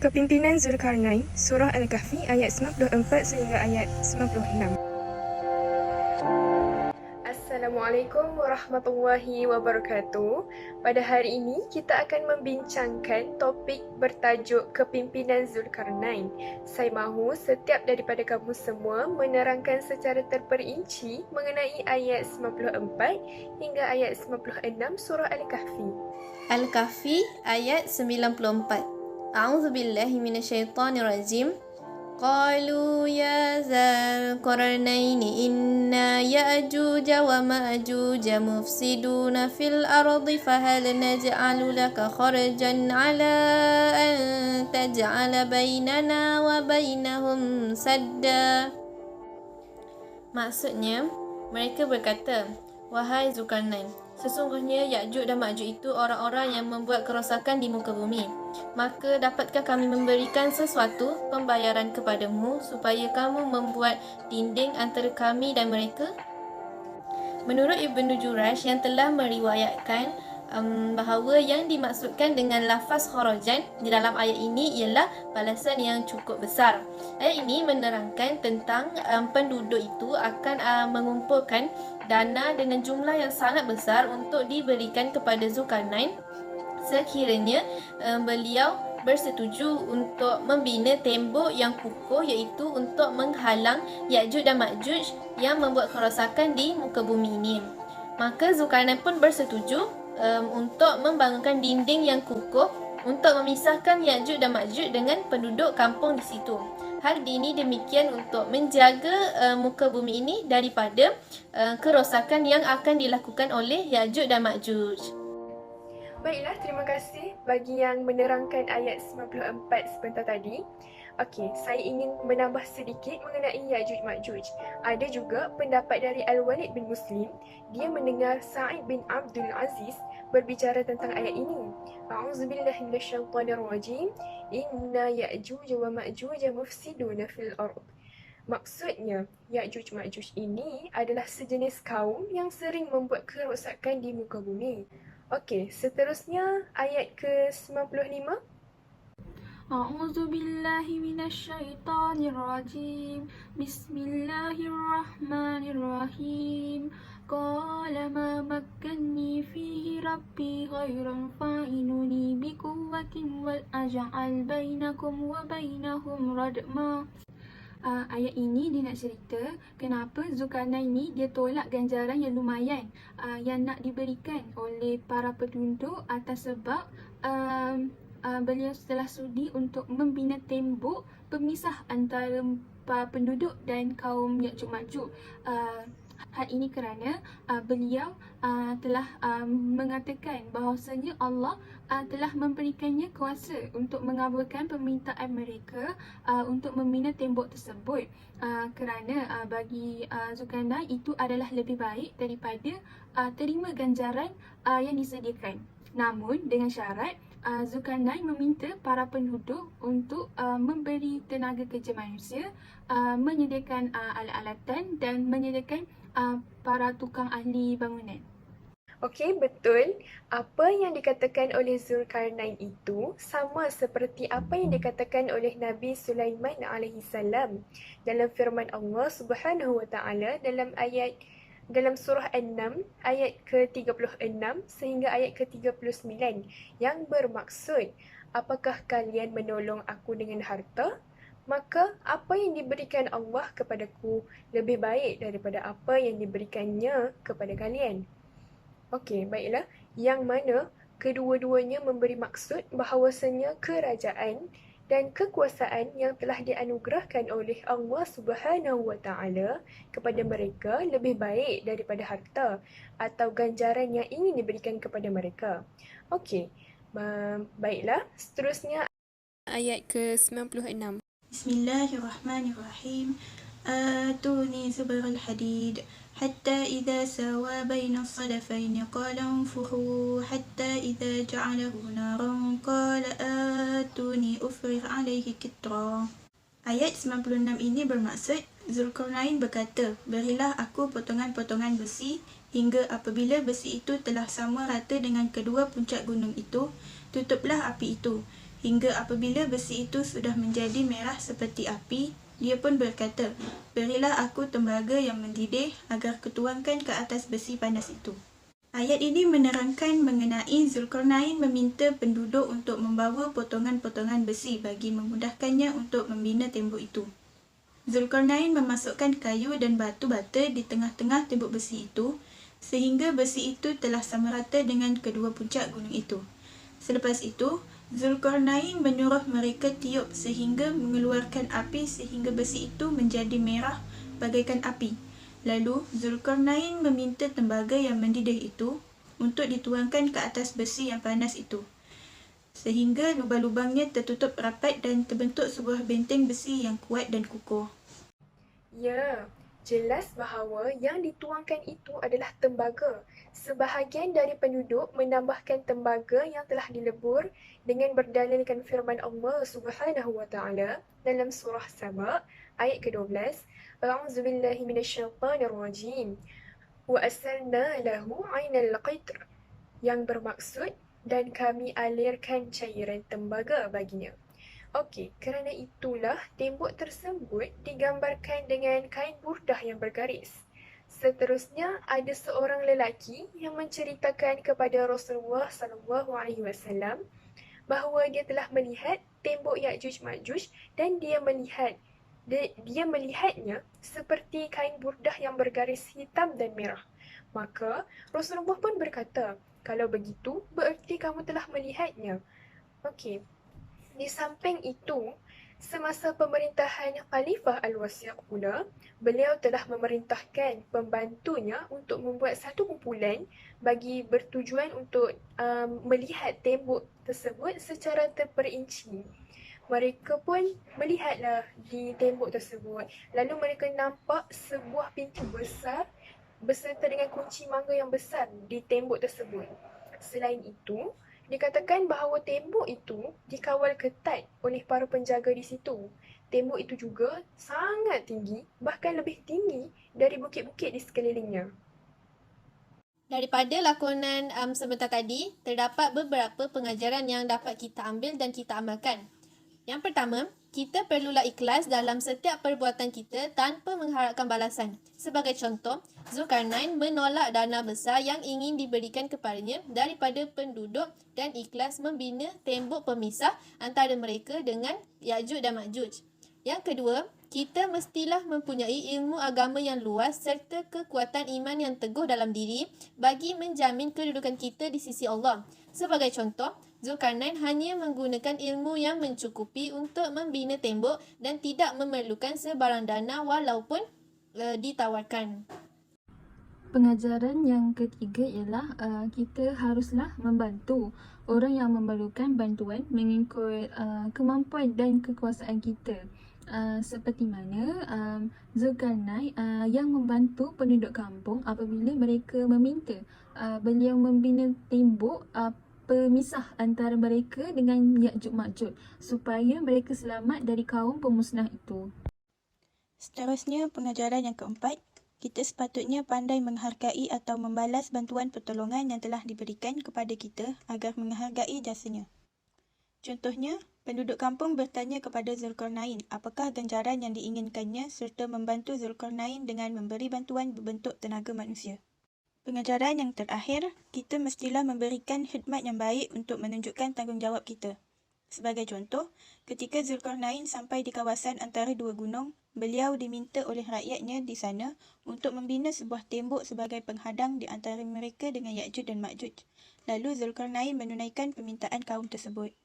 Kepimpinan Zulkarnain, Surah Al-Kahfi ayat 94 sehingga ayat 96. Assalamualaikum warahmatullahi wabarakatuh. Pada hari ini kita akan membincangkan topik bertajuk Kepimpinan Zulkarnain. Saya mahu setiap daripada kamu semua menerangkan secara terperinci mengenai ayat 94 hingga ayat 96 Surah Al-Kahfi. Al-Kahfi ayat 94. A'udzubillahi minasyaitonirrajim. Qalu ya zal qarnaini inna ya'juja wa ma'juja mufsiduna fil ardi fahal naj'alu laka kharajan 'ala an taj'ala bainana wa bainahum sadda. Maksudnya, mereka berkata, wahai Zulkarnain, sesungguhnya Ya'juj dan Ma'juj itu orang-orang yang membuat kerosakan di muka bumi. Maka dapatkah kami memberikan sesuatu pembayaran kepadamu supaya kamu membuat dinding antara kami dan mereka? Menurut Ibnu Jurayj yang telah meriwayatkan bahawa yang dimaksudkan dengan lafaz kharajan di dalam ayat ini ialah balasan yang cukup besar. Ayat ini menerangkan tentang penduduk itu akan mengumpulkan dana dengan jumlah yang sangat besar untuk diberikan kepada Zulkarnain sekiranya beliau bersetuju untuk membina tembok yang kukuh, iaitu untuk menghalang Ya'juj dan Ma'juj yang membuat kerosakan di muka bumi ini. Maka Zulkarnain pun bersetuju untuk membangunkan dinding yang kukuh untuk memisahkan Ya'juj dan Ma'juj dengan penduduk kampung di situ. Hal ini demikian untuk menjaga muka bumi ini daripada kerosakan yang akan dilakukan oleh Ya'juj dan Ma'juj. Baiklah, terima kasih bagi yang menerangkan ayat 94 sebentar tadi. Okey, saya ingin menambah sedikit mengenai Ya'juj Ma'juj. Ada juga pendapat dari Al-Walid bin Muslim. Dia mendengar Sa'id bin Abdul Aziz berbicara tentang ayat ini. A'udzubillahi minasyaitonirrajim. Inna Ya'juj wa Ma'juj mufsiduna fil ard. Maksudnya, Ya'juj Ma'juj ini adalah sejenis kaum yang sering membuat kerosakan di muka bumi. Okey, seterusnya ayat ke-95. A'udzu billahi minasyaitonir rajim. Bismillahirrahmanirrahim. Qala ma makkanni fihi rabbi ghairan fa'inuni biquwwatin wal aj'al bainakum wa bainahum radma. Ayat ini dia nak cerita kenapa Zulkarnain ni dia tolak ganjaran yang lumayan yang nak diberikan oleh para penduduk atas sebab beliau telah sudi untuk membina tembok pemisah antara penduduk dan kaum Ya'juj Ma'juj. Hal ini kerana beliau telah mengatakan bahawasanya Allah telah memberikannya kuasa untuk mengabulkan permintaan mereka untuk membina tembok tersebut, kerana bagi Zulkarnain itu adalah lebih baik daripada terima ganjaran yang disediakan. Namun dengan syarat Zulkarnain meminta para penduduk untuk memberi tenaga kerja manusia, menyediakan alat-alatan dan menyediakan para tukang ahli bangunan. Okey, betul. Apa yang dikatakan oleh Zulkarnain itu sama seperti apa yang dikatakan oleh Nabi Sulaiman alaihissalam dalam firman Allah Subhanahu wa taala dalam surah An-Naml ayat ke-36 sehingga ayat ke-39 yang bermaksud, apakah kalian menolong aku dengan harta? Maka apa yang diberikan Allah kepadaku lebih baik daripada apa yang diberikannya kepada kalian. Okey, baiklah. Yang mana kedua-duanya memberi maksud bahawasanya kerajaan dan kekuasaan yang telah dianugerahkan oleh Allah Subhanahu wa taala kepada mereka lebih baik daripada harta atau ganjaran yang ingin diberikan kepada mereka. Okey. Baiklah, seterusnya ayat ke-96. Bismillahirrahmanirrahim. Atuni zubaral hadid hatta idza sawa baina as-sadafain qala anfuhu hatta idza ja'alahu naran qala atuni ufrigh alayhi kitra. Ayat 96 ini bermaksud Zulkarnain berkata, berilah aku potongan-potongan besi hingga apabila besi itu telah sama rata dengan kedua puncak gunung itu, tutuplah api itu. hingga apabila besi itu sudah menjadi merah seperti api, dia pun berkata, "Berilah aku tembaga yang mendidih agar kutuangkan ke atas besi panas itu." Ayat ini menerangkan mengenai Zulkarnain meminta penduduk untuk membawa potongan-potongan besi bagi memudahkannya untuk membina tembok itu. Zulkarnain memasukkan kayu dan batu bata di tengah-tengah tembok besi itu, sehingga besi itu telah sama rata dengan kedua puncak gunung itu. Selepas itu, Zulkarnain menyuruh mereka tiup sehingga mengeluarkan api sehingga besi itu menjadi merah bagaikan api. Lalu, Zulkarnain meminta tembaga yang mendidih itu untuk dituangkan ke atas besi yang panas itu, sehingga lubang-lubangnya tertutup rapat dan terbentuk sebuah benteng besi yang kuat dan kukuh. Ya, jelas bahawa yang dituangkan itu adalah tembaga. Sebahagian dari penduduk menambahkan tembaga yang telah dilebur dengan berdalilkan firman Allah Subhanahu wa taala dalam surah Saba ayat ke-12, A'udzu billahi minasyaitonir rajim. Wa asalna lahu 'ainal qitr, yang bermaksud dan kami alirkan cairan tembaga baginya. Okey, kerana itulah tembok tersebut digambarkan dengan kain burdah yang bergaris. Seterusnya, ada seorang lelaki yang menceritakan kepada Rasulullah SAW bahawa dia telah melihat tembok Ya'juj Ma'juj dan dia melihatnya seperti kain burdah yang bergaris hitam dan merah. Maka Rasulullah pun berkata, "Kalau begitu, bererti kamu telah melihatnya." Okey. Di samping itu, semasa pemerintahan Khalifah Al-Wasiq pula, beliau telah memerintahkan pembantunya untuk membuat satu kumpulan bagi bertujuan untuk melihat tembok tersebut secara terperinci. Mereka pun melihatlah di tembok tersebut. Lalu mereka nampak sebuah pintu besar beserta dengan kunci mangga yang besar di tembok tersebut. Selain itu, dikatakan bahawa tembok itu dikawal ketat oleh para penjaga di situ. Tembok itu juga sangat tinggi, bahkan lebih tinggi dari bukit-bukit di sekelilingnya. Daripada lakonan sebentar tadi, terdapat beberapa pengajaran yang dapat kita ambil dan kita amalkan. Yang pertama, kita perlulah ikhlas dalam setiap perbuatan kita tanpa mengharapkan balasan. Sebagai contoh, Zulkarnain menolak dana besar yang ingin diberikan kepadanya daripada penduduk dan ikhlas membina tembok pemisah antara mereka dengan Ya'juj dan Ma'juj. Yang kedua, kita mestilah mempunyai ilmu agama yang luas serta kekuatan iman yang teguh dalam diri bagi menjamin kedudukan kita di sisi Allah. Sebagai contoh, Zulkarnain hanya menggunakan ilmu yang mencukupi untuk membina tembok dan tidak memerlukan sebarang dana walaupun ditawarkan. Pengajaran yang ketiga ialah kita haruslah membantu orang yang memerlukan bantuan mengikut kemampuan dan kekuasaan kita. Seperti mana Zulkarnain yang membantu penduduk kampung apabila mereka meminta beliau membina tembok pemisah antara mereka dengan Ya'juj Ma'juj supaya mereka selamat dari kaum pemusnah itu. Seterusnya, pengajaran yang keempat, kita sepatutnya pandai menghargai atau membalas bantuan pertolongan yang telah diberikan kepada kita agar menghargai jasanya. Contohnya, penduduk kampung bertanya kepada Zulkarnain apakah ganjaran yang diinginkannya serta membantu Zulkarnain dengan memberi bantuan berbentuk tenaga manusia. Pengajaran yang terakhir, kita mestilah memberikan khidmat yang baik untuk menunjukkan tanggungjawab kita. Sebagai contoh, ketika Zulkarnain sampai di kawasan antara dua gunung, beliau diminta oleh rakyatnya di sana untuk membina sebuah tembok sebagai penghadang di antara mereka dengan Ya'juj dan Ma'juj. Lalu Zulkarnain menunaikan permintaan kaum tersebut.